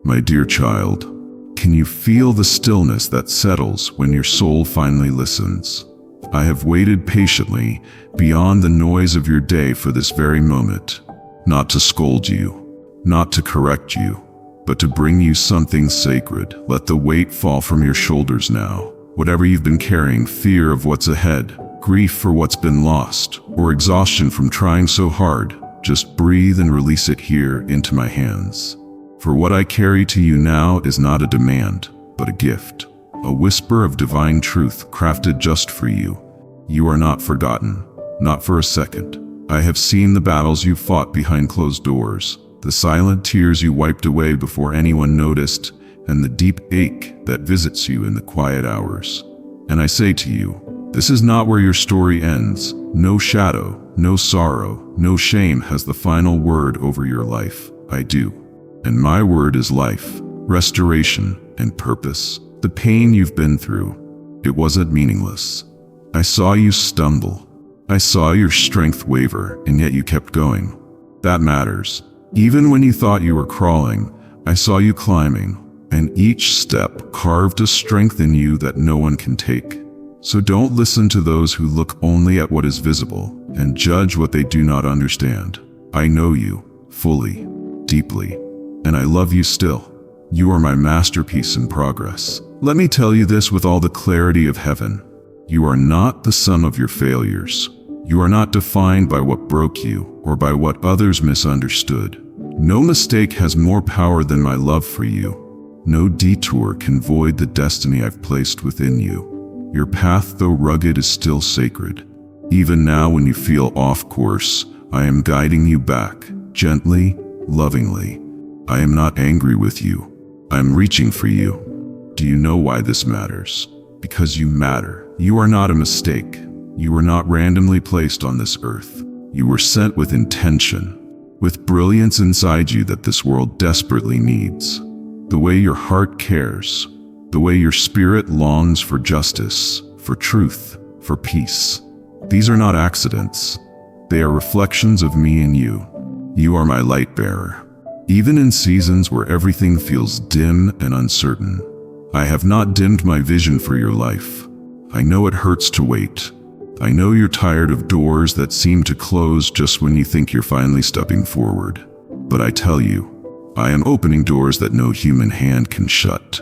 My dear child, can you feel the stillness that settles when your soul finally listens? I have waited patiently beyond the noise of your day for this very moment, not to scold you, not to correct you, but to bring you something sacred. Let the weight fall from your shoulders now. Whatever you've been carrying, fear of what's ahead, grief for what's been lost, or exhaustion from trying so hard, just breathe and release it here into my hands. For what I carry to you now is not a demand, but a gift, a whisper of divine truth crafted just for you. You are not forgotten, not for a second. I have seen the battles you fought behind closed doors, the silent tears you wiped away before anyone noticed, and the deep ache that visits you in the quiet hours. And I say to you, this is not where your story ends. No shadow, no sorrow, no shame has the final word over your life. I do. And my word is life, restoration, and purpose. The pain you've been through, it wasn't meaningless. I saw you stumble. I saw your strength waver, and yet you kept going. That matters. Even when you thought you were crawling, I saw you climbing, and each step carved a strength in you that no one can take. So don't listen to those who look only at what is visible and judge what they do not understand. I know you, fully, deeply, and I love you still. You are my masterpiece in progress. Let me tell you this with all the clarity of heaven. You are not the sum of your failures. You are not defined by what broke you or by what others misunderstood. No mistake has more power than my love for you. No detour can void the destiny I've placed within you. Your path, though rugged, is still sacred. Even now, when you feel off course, I am guiding you back, gently, lovingly. I am not angry with you. I am reaching for you. Do you know why this matters? Because you matter. You are not a mistake. You were not randomly placed on this earth. You were sent with intention, with brilliance inside you that this world desperately needs. The way your heart cares, the way your spirit longs for justice, for truth, for peace. These are not accidents. They are reflections of me and you. You are my light bearer. Even in seasons where everything feels dim and uncertain, I have not dimmed my vision for your life. I know it hurts to wait. I know you're tired of doors that seem to close just when you think you're finally stepping forward. But I tell you, I am opening doors that no human hand can shut.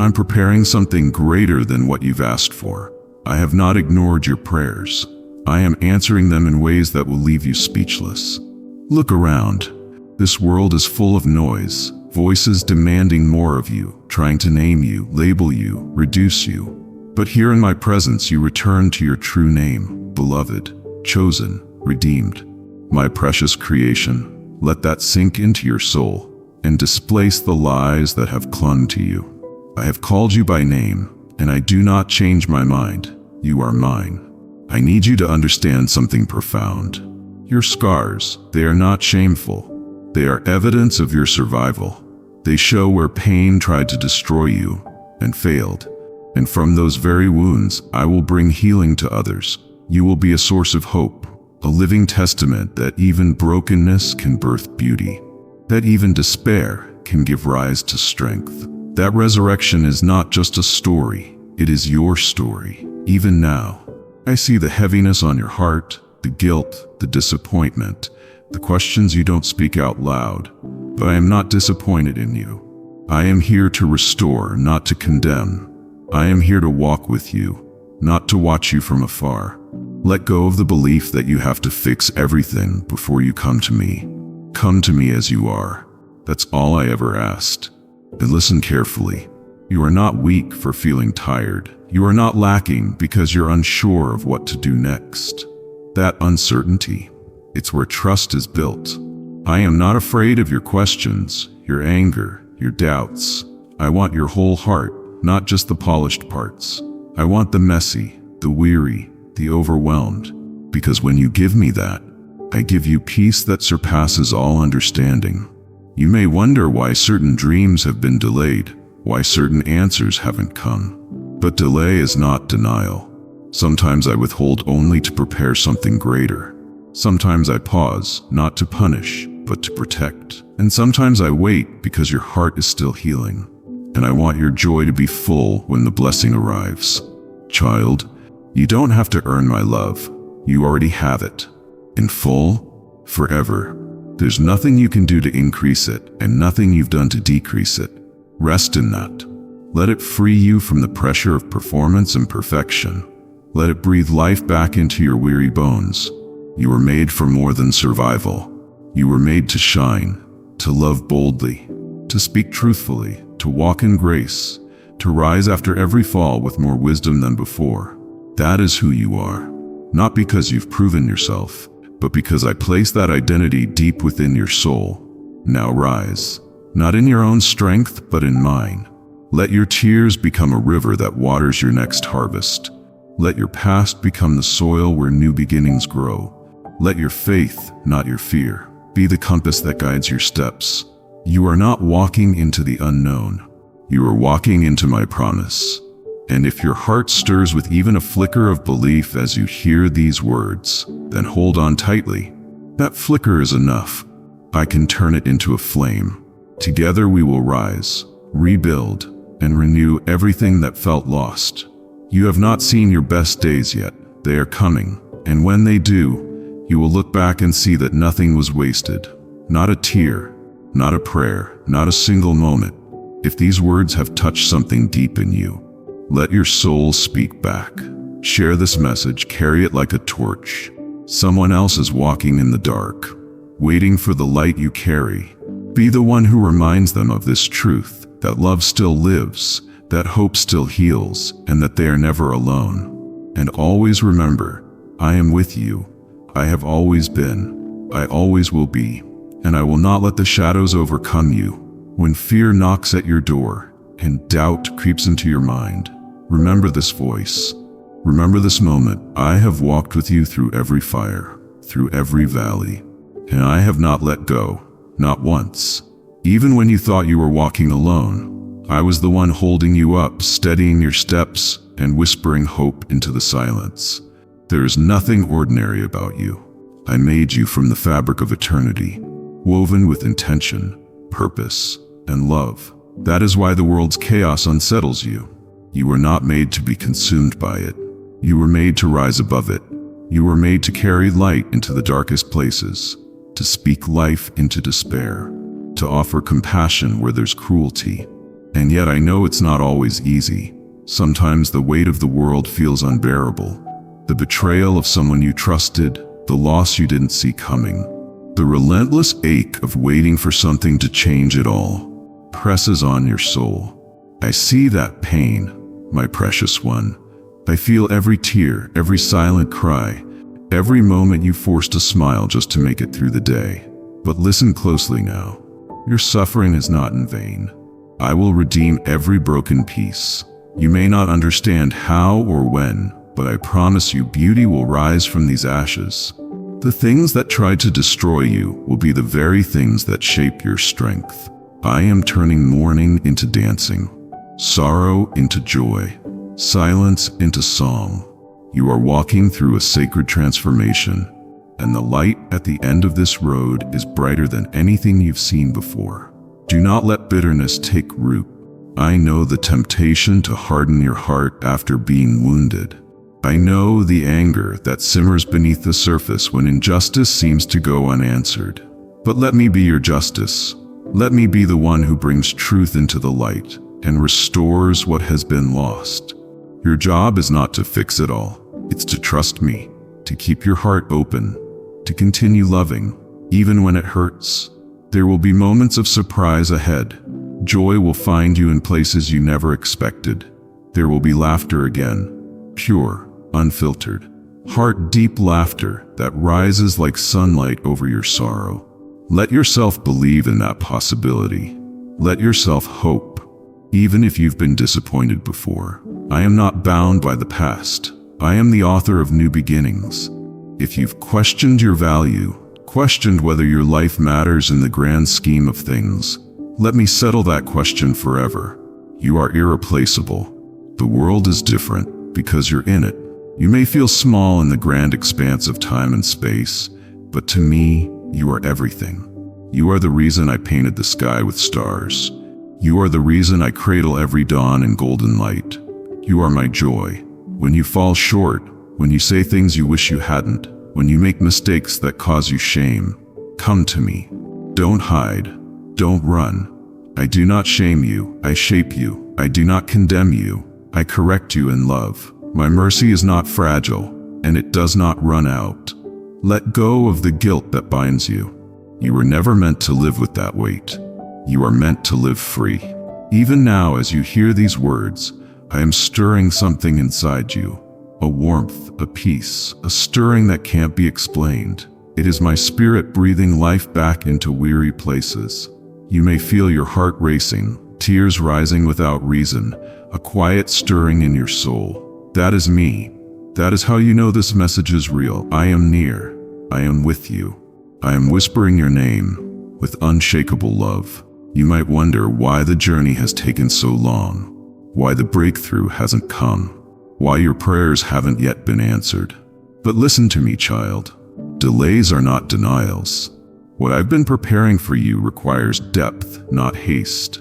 I'm preparing something greater than what you've asked for. I have not ignored your prayers. I am answering them in ways that will leave you speechless. Look around. This world is full of noise, voices demanding more of you, trying to name you, label you, reduce you. But here in my presence you return to your true name, beloved, chosen, redeemed. My precious creation, let that sink into your soul and displace the lies that have clung to you. I have called you by name, and I do not change my mind. You are mine. I need you to understand something profound. Your scars, they are not shameful. They are evidence of your survival. They show where pain tried to destroy you and failed. And from those very wounds, I will bring healing to others. You will be a source of hope, a living testament that even brokenness can birth beauty, that even despair can give rise to strength. That resurrection is not just a story, it is your story. Even now, I see the heaviness on your heart, the guilt, the disappointment, the questions you don't speak out loud, but I am not disappointed in you. I am here to restore, not to condemn. I am here to walk with you, not to watch you from afar. Let go of the belief that you have to fix everything before you come to me. Come to me as you are. That's all I ever asked. And listen carefully. You are not weak for feeling tired. You are not lacking because you're unsure of what to do next. That uncertainty, it's where trust is built. I am not afraid of your questions, your anger, your doubts. I want your whole heart, not just the polished parts. I want the messy, the weary, the overwhelmed. Because when you give me that, I give you peace that surpasses all understanding. You may wonder why certain dreams have been delayed, why certain answers haven't come. But delay is not denial. Sometimes I withhold only to prepare something greater. Sometimes I pause, not to punish, but to protect. And sometimes I wait because your heart is still healing. And I want your joy to be full when the blessing arrives. Child, you don't have to earn my love. You already have it. In full, forever. There's nothing you can do to increase it, and nothing you've done to decrease it. Rest in that. Let it free you from the pressure of performance and perfection. Let it breathe life back into your weary bones. You were made for more than survival. You were made to shine, to love boldly, to speak truthfully, to walk in grace, to rise after every fall with more wisdom than before. That is who you are. Not because you've proven yourself, but because I place that identity deep within your soul. Now rise, not in your own strength, but in mine. Let your tears become a river that waters your next harvest. Let your past become the soil where new beginnings grow. Let your faith, not your fear, be the compass that guides your steps. You are not walking into the unknown. You are walking into my promise. And if your heart stirs with even a flicker of belief as you hear these words, then hold on tightly. That flicker is enough. I can turn it into a flame. Together we will rise, rebuild, and renew everything that felt lost. You have not seen your best days yet. They are coming. And when they do, you will look back and see that nothing was wasted. Not a tear, not a prayer, not a single moment. If these words have touched something deep in you, let your soul speak back. Share this message, carry it like a torch. Someone else is walking in the dark, waiting for the light you carry. Be the one who reminds them of this truth, that love still lives, that hope still heals, and that they are never alone. And always remember, I am with you. I have always been. I always will be. And I will not let the shadows overcome you. When fear knocks at your door and doubt creeps into your mind, remember this voice. Remember this moment. I have walked with you through every fire, through every valley, and I have not let go, not once. Even when you thought you were walking alone, I was the one holding you up, steadying your steps, and whispering hope into the silence. There is nothing ordinary about you. I made you from the fabric of eternity, woven with intention, purpose, and love. That is why the world's chaos unsettles you. You were not made to be consumed by it. You were made to rise above it. You were made to carry light into the darkest places, to speak life into despair, to offer compassion where there's cruelty. And yet I know it's not always easy. Sometimes the weight of the world feels unbearable. The betrayal of someone you trusted, the loss you didn't see coming, the relentless ache of waiting for something to change it all presses on your soul. I see that pain, my precious one. I feel every tear, every silent cry, every moment you forced a smile just to make it through the day. But listen closely now. Your suffering is not in vain. I will redeem every broken piece. You may not understand how or when, but I promise you beauty will rise from these ashes. The things that tried to destroy you will be the very things that shape your strength. I am turning mourning into dancing, sorrow into joy, silence into song. You are walking through a sacred transformation, and the light at the end of this road is brighter than anything you've seen before. Do not let bitterness take root. I know the temptation to harden your heart after being wounded. I know the anger that simmers beneath the surface when injustice seems to go unanswered. But let me be your justice. Let me be the one who brings truth into the light and restores what has been lost. Your job is not to fix it all. It's to trust me, to keep your heart open, to continue loving, even when it hurts. There will be moments of surprise ahead. Joy will find you in places you never expected. There will be laughter again, pure, unfiltered, heart-deep laughter that rises like sunlight over your sorrow. Let yourself believe in that possibility. Let yourself hope, even if you've been disappointed before. I am not bound by the past. I am the author of new beginnings. If you've questioned your value, questioned whether your life matters in the grand scheme of things, let me settle that question forever. You are irreplaceable. The world is different because you're in it. You may feel small in the grand expanse of time and space, but to me, you are everything. You are the reason I painted the sky with stars. You are the reason I cradle every dawn in golden light. You are my joy. When you fall short, when you say things you wish you hadn't, when you make mistakes that cause you shame, come to me. Don't hide. Don't run. I do not shame you. I shape you. I do not condemn you. I correct you in love. My mercy is not fragile, and it does not run out. Let go of the guilt that binds you. You were never meant to live with that weight. You are meant to live free. Even now, as you hear these words, I am stirring something inside you. A warmth, a peace, a stirring that can't be explained. It is my spirit breathing life back into weary places. You may feel your heart racing, tears rising without reason, a quiet stirring in your soul. That is me. That is how you know this message is real. I am near. I am with you. I am whispering your name with unshakable love. You might wonder why the journey has taken so long, why the breakthrough hasn't come, why your prayers haven't yet been answered. But listen to me, child. Delays are not denials. What I've been preparing for you requires depth, not haste.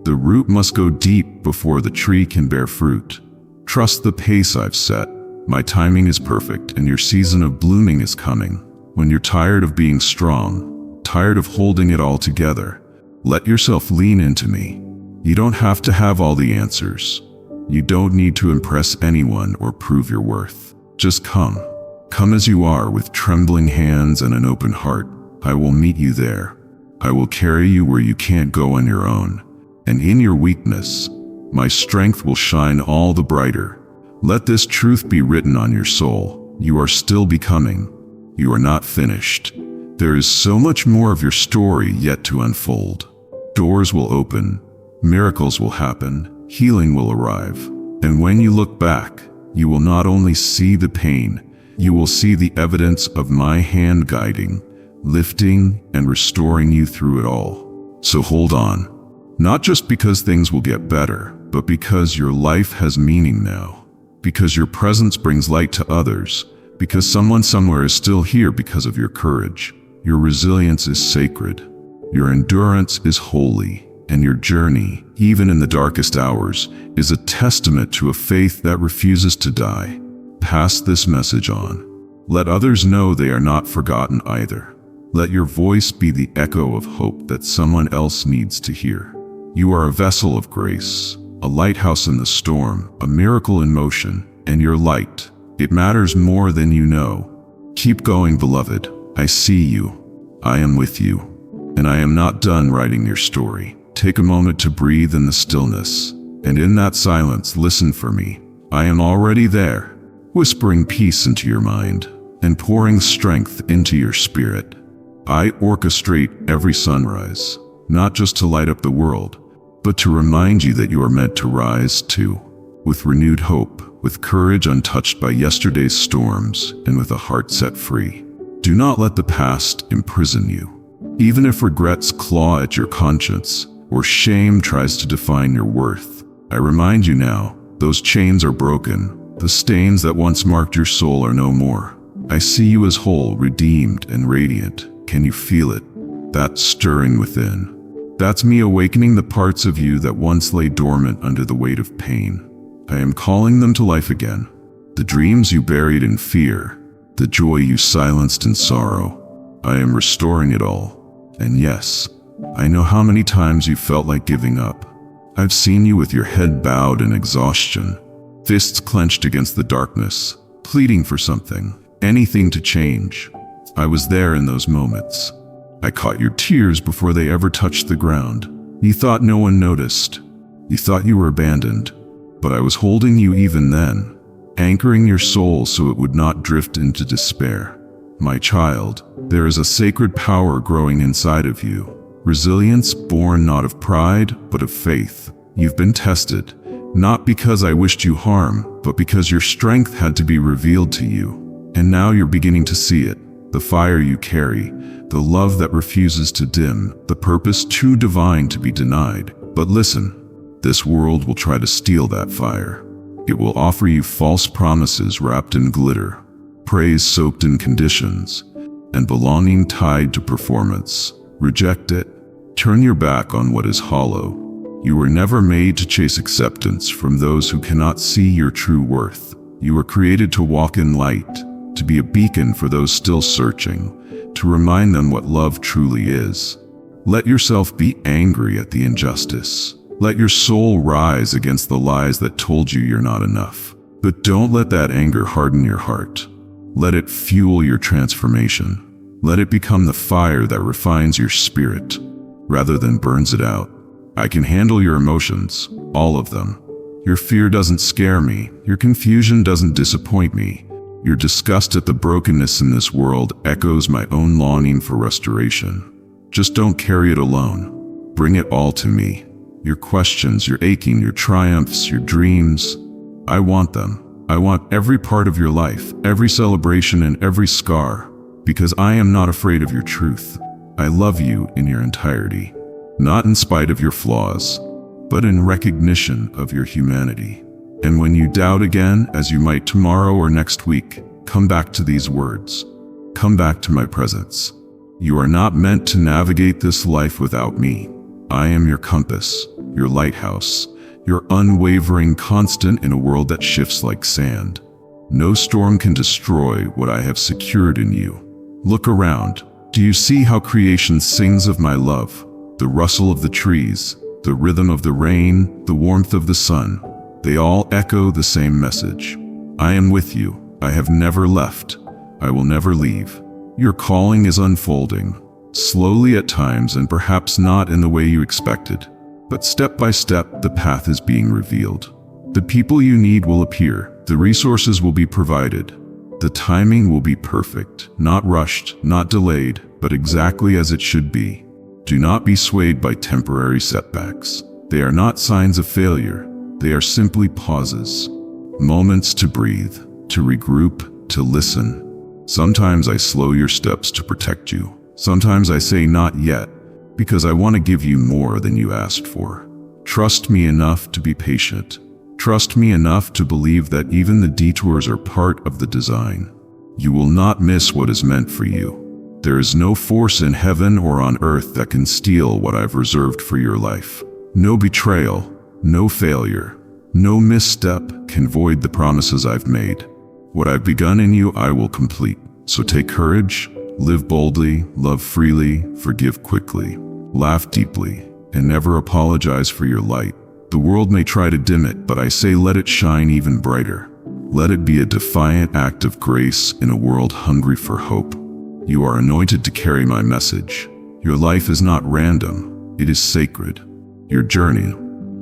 The root must go deep before the tree can bear fruit. Trust the pace I've set. My timing is perfect, and your season of blooming is coming. When you're tired of being strong, tired of holding it all together, let yourself lean into me. You don't have to have all the answers. You don't need to impress anyone or prove your worth. Just come. Come as you are, with trembling hands and an open heart. I will meet you there. I will carry you where you can't go on your own. And in your weakness, my strength will shine all the brighter. Let this truth be written on your soul. You are still becoming. You are not finished. There is so much more of your story yet to unfold. Doors will open. Miracles will happen. Healing will arrive. And when you look back, you will not only see the pain, you will see the evidence of my hand guiding, lifting, and restoring you through it all. So hold on. Not just because things will get better, but because your life has meaning now. Because your presence brings light to others. Because someone somewhere is still here because of your courage. Your resilience is sacred. Your endurance is holy. And your journey, even in the darkest hours, is a testament to a faith that refuses to die. Pass this message on. Let others know they are not forgotten either. Let your voice be the echo of hope that someone else needs to hear. You are a vessel of grace, a lighthouse in the storm, a miracle in motion, and your light, it matters more than you know. Keep going, beloved. I see you. I am with you. And I am not done writing your story. Take a moment to breathe in the stillness, and in that silence, listen for me. I am already there, whispering peace into your mind, and pouring strength into your spirit. I orchestrate every sunrise, not just to light up the world, but to remind you that you are meant to rise too, with renewed hope, with courage untouched by yesterday's storms, and with a heart set free. Do not let the past imprison you. Even if regrets claw at your conscience, or shame tries to define your worth, I remind you now, those chains are broken. The stains that once marked your soul are no more. I see you as whole, redeemed, and radiant. Can you feel it? That stirring within. That's me awakening the parts of you that once lay dormant under the weight of pain. I am calling them to life again. The dreams you buried in fear, the joy you silenced in sorrow. I am restoring it all. And yes, I know how many times you felt like giving up. I've seen you with your head bowed in exhaustion, fists clenched against the darkness, pleading for something, anything to change. I was there in those moments. I caught your tears before they ever touched the ground. You thought no one noticed. You thought you were abandoned. But I was holding you even then, anchoring your soul so it would not drift into despair. My child, there is a sacred power growing inside of you. Resilience born not of pride, but of faith. You've been tested, not because I wished you harm, but because your strength had to be revealed to you. And now you're beginning to see it. The fire you carry, the love that refuses to dim, the purpose too divine to be denied. But listen, this world will try to steal that fire. It will offer you false promises wrapped in glitter, praise soaked in conditions, and belonging tied to performance. Reject it. Turn your back on what is hollow. You were never made to chase acceptance from those who cannot see your true worth. You were created to walk in light, to be a beacon for those still searching, to remind them what love truly is. Let yourself be angry at the injustice. Let your soul rise against the lies that told you you're not enough. But don't let that anger harden your heart. Let it fuel your transformation. Let it become the fire that refines your spirit, rather than burns it out. I can handle your emotions, all of them. Your fear doesn't scare me. Your confusion doesn't disappoint me. Your disgust at the brokenness in this world echoes my own longing for restoration. Just don't carry it alone. Bring it all to me. Your questions, your aching, your triumphs, your dreams. I want them. I want every part of your life, every celebration and every scar, because I am not afraid of your truth. I love you in your entirety, not in spite of your flaws, but in recognition of your humanity. And when you doubt again, as you might tomorrow or next week, come back to these words. Come back to my presence. You are not meant to navigate this life without me. I am your compass, your lighthouse, your unwavering constant in a world that shifts like sand. No storm can destroy what I have secured in you. Look around. Do you see how creation sings of my love? The rustle of the trees, the rhythm of the rain, the warmth of the sun. They all echo the same message. I am with you. I have never left. I will never leave. Your calling is unfolding, slowly at times and perhaps not in the way you expected. But step by step, the path is being revealed. The people you need will appear. The resources will be provided. The timing will be perfect, not rushed, not delayed, but exactly as it should be. Do not be swayed by temporary setbacks. They are not signs of failure. They are simply pauses, moments to breathe, to regroup, to listen. Sometimes I slow your steps to protect you. Sometimes I say not yet, because I want to give you more than you asked for. Trust me enough to be patient. Trust me enough to believe that even the detours are part of the design. You will not miss what is meant for you. There is no force in heaven or on earth that can steal what I've reserved for your life. No betrayal, no failure, no misstep can void the promises I've made. What I've begun in you, I will complete. So take courage, live boldly, love freely, forgive quickly, laugh deeply, and never apologize for your light. The world may try to dim it, but I say let it shine even brighter. Let it be a defiant act of grace in a world hungry for hope. You are anointed to carry my message. Your life is not random, it is sacred. Your journey,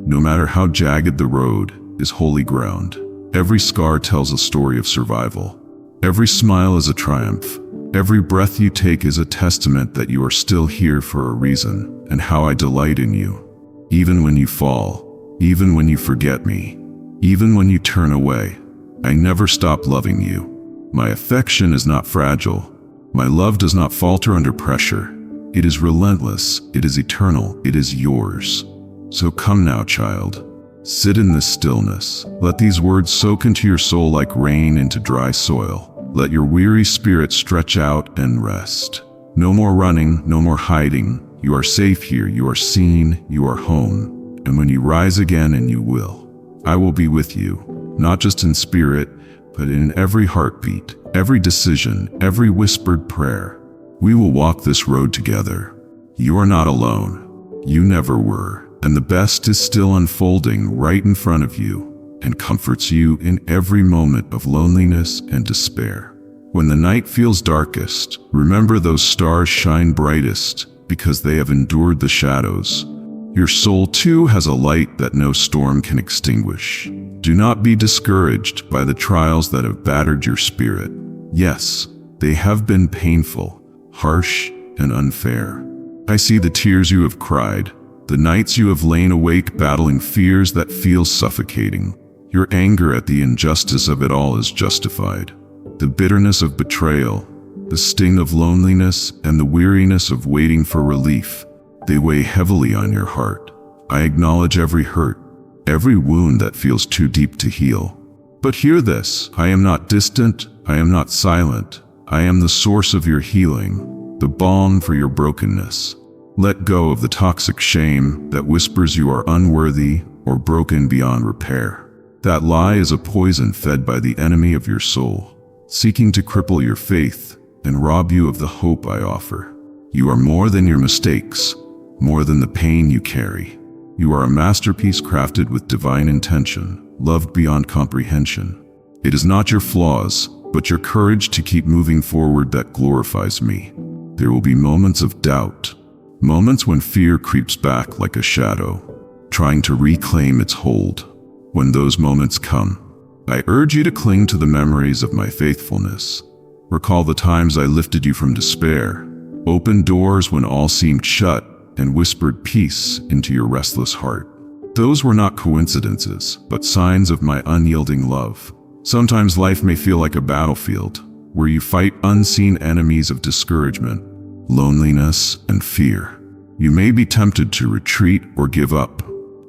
no matter how jagged the road, is holy ground. Every scar tells a story of survival. Every smile is a triumph. Every breath you take is a testament that you are still here for a reason, and how I delight in you. Even when you fall, even when you forget me, even when you turn away, I never stop loving you. My affection is not fragile. My love does not falter under pressure. It is relentless, it is eternal, it is yours. So come now, child. Sit in this stillness. Let these words soak into your soul like rain into dry soil. Let your weary spirit stretch out and rest. No more running, no more hiding. You are safe here, you are seen, you are home. And when you rise again, and you will, I will be with you, not just in spirit, but in every heartbeat, every decision, every whispered prayer. We will walk this road together. You are not alone. You never were. And the best is still unfolding right in front of you, and comforts you in every moment of loneliness and despair. When the night feels darkest, remember those stars shine brightest because they have endured the shadows. Your soul too has a light that no storm can extinguish. Do not be discouraged by the trials that have battered your spirit. Yes, they have been painful, harsh, and unfair. I see the tears you have cried, the nights you have lain awake battling fears that feel suffocating. Your anger at the injustice of it all is justified. The bitterness of betrayal, the sting of loneliness, and the weariness of waiting for relief, they weigh heavily on your heart. I acknowledge every hurt, every wound that feels too deep to heal. But hear this, I am not distant, I am not silent. I am the source of your healing, the balm for your brokenness. Let go of the toxic shame that whispers you are unworthy or broken beyond repair. That lie is a poison fed by the enemy of your soul, seeking to cripple your faith and rob you of the hope I offer. You are more than your mistakes, more than the pain you carry. You are a masterpiece crafted with divine intention, loved beyond comprehension. It is not your flaws, but your courage to keep moving forward that glorifies me. There will be moments of doubt, moments when fear creeps back like a shadow, trying to reclaim its hold. When those moments come, I urge you to cling to the memories of my faithfulness. Recall the times I lifted you from despair, opened doors when all seemed shut, and whispered peace into your restless heart. Those were not coincidences, but signs of my unyielding love. Sometimes life may feel like a battlefield, where you fight unseen enemies of discouragement, loneliness, and fear. You may be tempted to retreat or give up,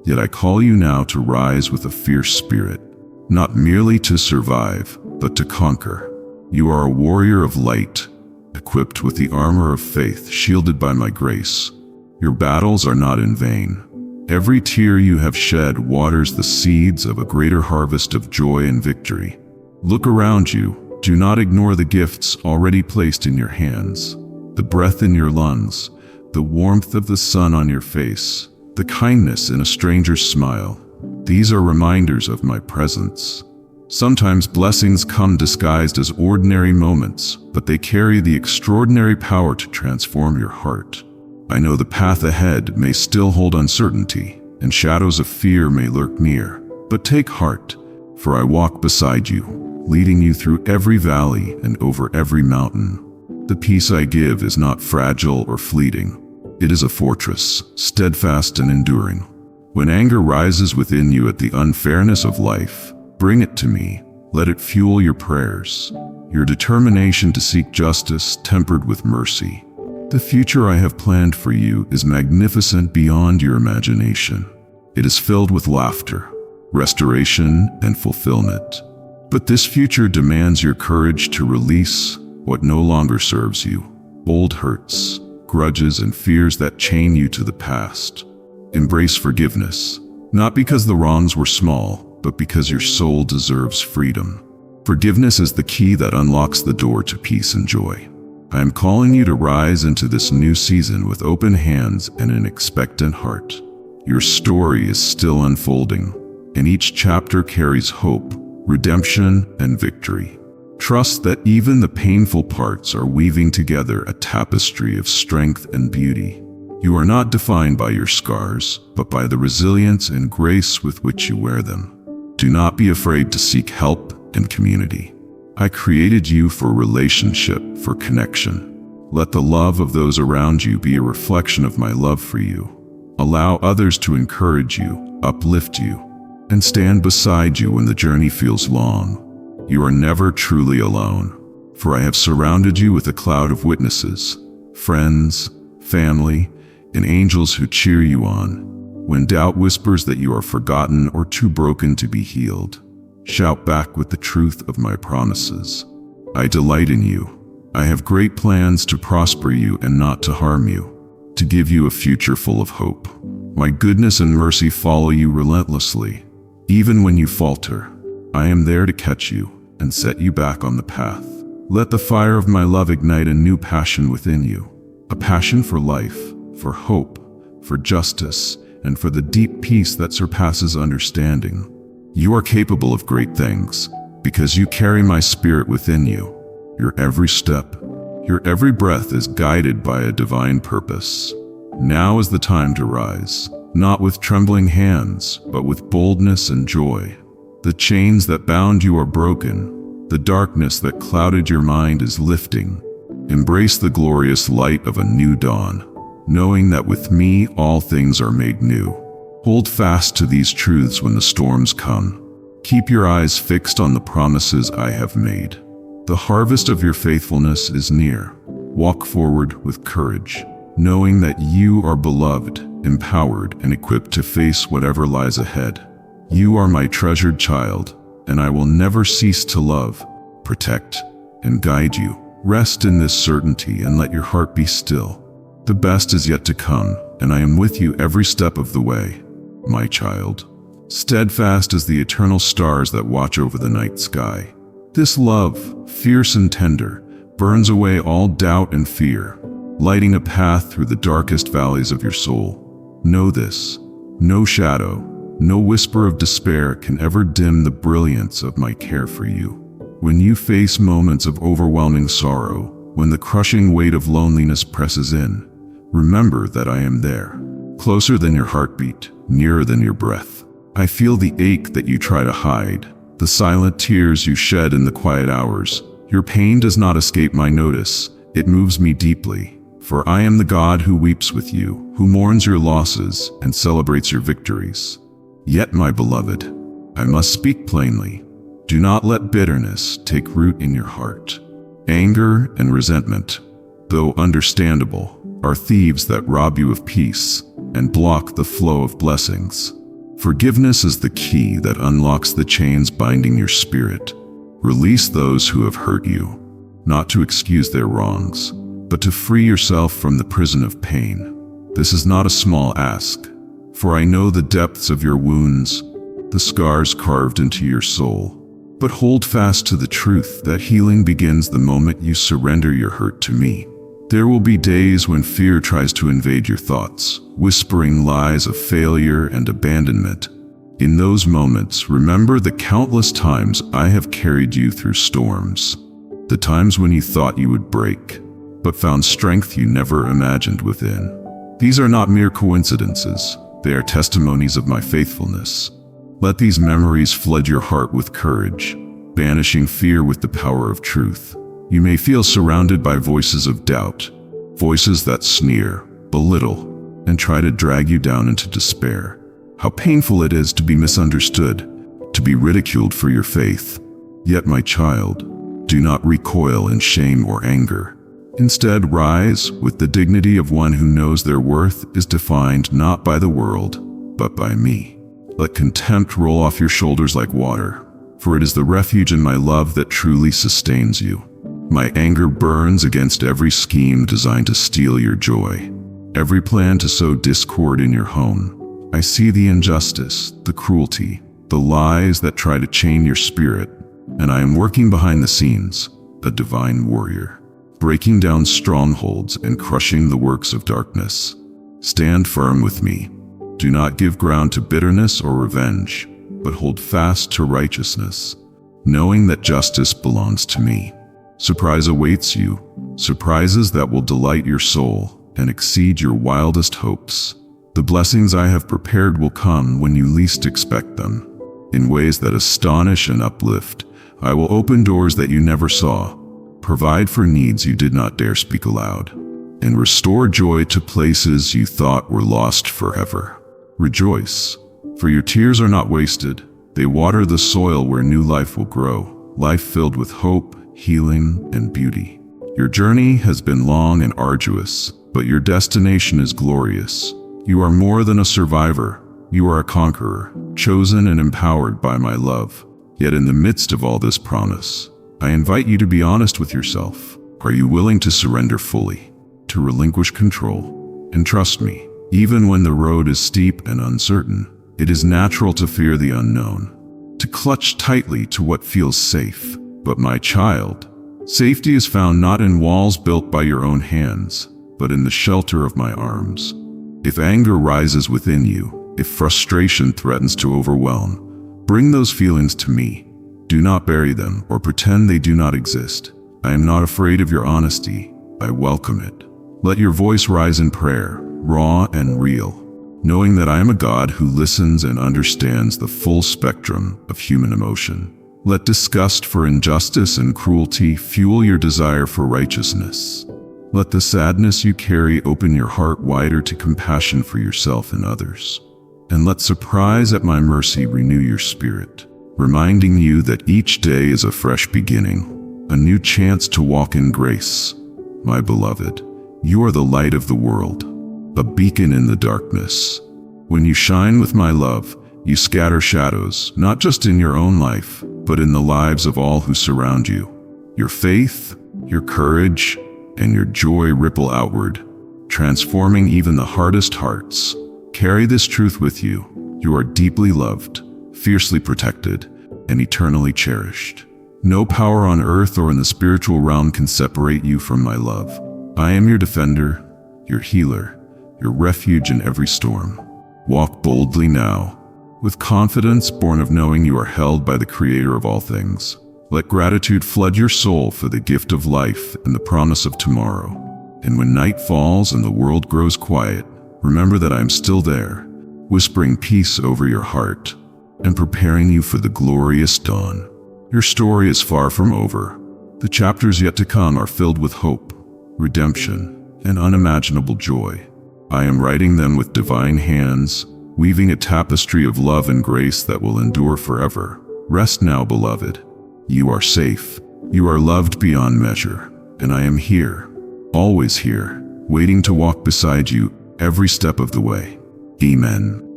yet I call you now to rise with a fierce spirit, not merely to survive, but to conquer. You are a warrior of light, equipped with the armor of faith, shielded by my grace. Your battles are not in vain. Every tear you have shed waters the seeds of a greater harvest of joy and victory. Look around you. Do not ignore the gifts already placed in your hands. The breath in your lungs, the warmth of the sun on your face, the kindness in a stranger's smile. These are reminders of my presence. Sometimes blessings come disguised as ordinary moments, but they carry the extraordinary power to transform your heart. I know the path ahead may still hold uncertainty, and shadows of fear may lurk near. But take heart, for I walk beside you, leading you through every valley and over every mountain. The peace I give is not fragile or fleeting. It is a fortress, steadfast and enduring. When anger rises within you at the unfairness of life, bring it to me. Let it fuel your prayers, your determination to seek justice tempered with mercy. The future I have planned for you is magnificent beyond your imagination. It is filled with laughter, restoration, and fulfillment. But this future demands your courage to release what no longer serves you. Old hurts, grudges, and fears that chain you to the past. Embrace forgiveness, not because the wrongs were small, but because your soul deserves freedom. Forgiveness is the key that unlocks the door to peace and joy. I am calling you to rise into this new season with open hands and an expectant heart. Your story is still unfolding, and each chapter carries hope, redemption, and victory. Trust that even the painful parts are weaving together a tapestry of strength and beauty. You are not defined by your scars, but by the resilience and grace with which you wear them. Do not be afraid to seek help and community. I created you for relationship, for connection. Let the love of those around you be a reflection of my love for you. Allow others to encourage you, uplift you, and stand beside you when the journey feels long. You are never truly alone, for I have surrounded you with a cloud of witnesses, friends, family, and angels who cheer you on. When doubt whispers that you are forgotten or too broken to be healed, shout back with the truth of my promises. I delight in you. I have great plans to prosper you and not to harm you, to give you a future full of hope. My goodness and mercy follow you relentlessly. Even when you falter, I am there to catch you and set you back on the path. Let the fire of my love ignite a new passion within you, a passion for life, for hope, for justice, and for the deep peace that surpasses understanding. You are capable of great things because you carry my spirit within you. Your every step, your every breath is guided by a divine purpose. Now is the time to rise, not with trembling hands, but with boldness and joy. The chains that bound you are broken. The darkness that clouded your mind is lifting. Embrace the glorious light of a new dawn, knowing that with me all things are made new. Hold fast to these truths when the storms come. Keep your eyes fixed on the promises I have made. The harvest of your faithfulness is near. Walk forward with courage, knowing that you are beloved, empowered, and equipped to face whatever lies ahead. You are my treasured child, and I will never cease to love, protect, and guide you. Rest in this certainty and let your heart be still. The best is yet to come, and I am with you every step of the way, my child. Steadfast as the eternal stars that watch over the night sky. This love, fierce and tender, burns away all doubt and fear, lighting a path through the darkest valleys of your soul. Know this: no shadow, no whisper of despair can ever dim the brilliance of my care for you. When you face moments of overwhelming sorrow, when the crushing weight of loneliness presses in, remember that I am there, closer than your heartbeat, nearer than your breath. I feel the ache that you try to hide, the silent tears you shed in the quiet hours. Your pain does not escape my notice, it moves me deeply. For I am the God who weeps with you, who mourns your losses and celebrates your victories. Yet, my beloved, I must speak plainly. Do not let bitterness take root in your heart. Anger and resentment, though understandable, are thieves that rob you of peace and block the flow of blessings. Forgiveness is the key that unlocks the chains binding your spirit. Release those who have hurt you, not to excuse their wrongs, but to free yourself from the prison of pain. This is not a small ask, for I know the depths of your wounds, the scars carved into your soul. But hold fast to the truth that healing begins the moment you surrender your hurt to me. There will be days when fear tries to invade your thoughts, whispering lies of failure and abandonment. In those moments, remember the countless times I have carried you through storms. The times when you thought you would break, but found strength you never imagined within. These are not mere coincidences. They are testimonies of my faithfulness. Let these memories flood your heart with courage, banishing fear with the power of truth. You may feel surrounded by voices of doubt, voices that sneer, belittle, and try to drag you down into despair. How painful it is to be misunderstood, to be ridiculed for your faith. Yet, my child, do not recoil in shame or anger. Instead, rise with the dignity of one who knows their worth is defined not by the world, but by me. Let contempt roll off your shoulders like water, for it is the refuge in my love that truly sustains you. My anger burns against every scheme designed to steal your joy, every plan to sow discord in your home. I see the injustice, the cruelty, the lies that try to chain your spirit, and I am working behind the scenes, a divine warrior, breaking down strongholds and crushing the works of darkness. Stand firm with me. Do not give ground to bitterness or revenge, but hold fast to righteousness, knowing that justice belongs to me. Surprise awaits you, surprises that will delight your soul and exceed your wildest hopes. The blessings I have prepared will come when you least expect them. In ways that astonish and uplift, I will open doors that you never saw, provide for needs you did not dare speak aloud, and restore joy to places you thought were lost forever. Rejoice, for your tears are not wasted. They water the soil where new life will grow, life filled with hope, healing, and beauty. Your journey has been long and arduous, but your destination is glorious. You are more than a survivor. You are a conqueror, chosen and empowered by my love. Yet in the midst of all this promise, I invite you to be honest with yourself. Are you willing to surrender fully, to relinquish control, and trust me? Even when the road is steep and uncertain, it is natural to fear the unknown, to clutch tightly to what feels safe. But my child, safety is found not in walls built by your own hands, but in the shelter of my arms. If anger rises within you, if frustration threatens to overwhelm, bring those feelings to me. Do not bury them or pretend they do not exist. I am not afraid of your honesty. I welcome it. Let your voice rise in prayer, raw and real, knowing that I am a God who listens and understands the full spectrum of human emotion. Let disgust for injustice and cruelty fuel your desire for righteousness. Let the sadness you carry open your heart wider to compassion for yourself and others. And let surprise at my mercy renew your spirit, reminding you that each day is a fresh beginning, a new chance to walk in grace. My beloved, you are the light of the world, a beacon in the darkness. When you shine with my love, you scatter shadows, not just in your own life, but in the lives of all who surround you. Your faith, your courage, and your joy ripple outward, transforming even the hardest hearts. Carry this truth with you. You are deeply loved, fiercely protected, and eternally cherished. No power on earth or in the spiritual realm can separate you from my love. I am your defender, your healer, your refuge in every storm. Walk boldly now, with confidence born of knowing you are held by the Creator of all things. Let gratitude flood your soul for the gift of life and the promise of tomorrow. And when night falls and the world grows quiet, remember that I am still there, whispering peace over your heart and preparing you for the glorious dawn. Your story is far from over. The chapters yet to come are filled with hope, redemption, and unimaginable joy. I am writing them with divine hands, weaving a tapestry of love and grace that will endure forever. Rest now, beloved. You are safe. You are loved beyond measure. And I am here, always here, waiting to walk beside you every step of the way. Amen.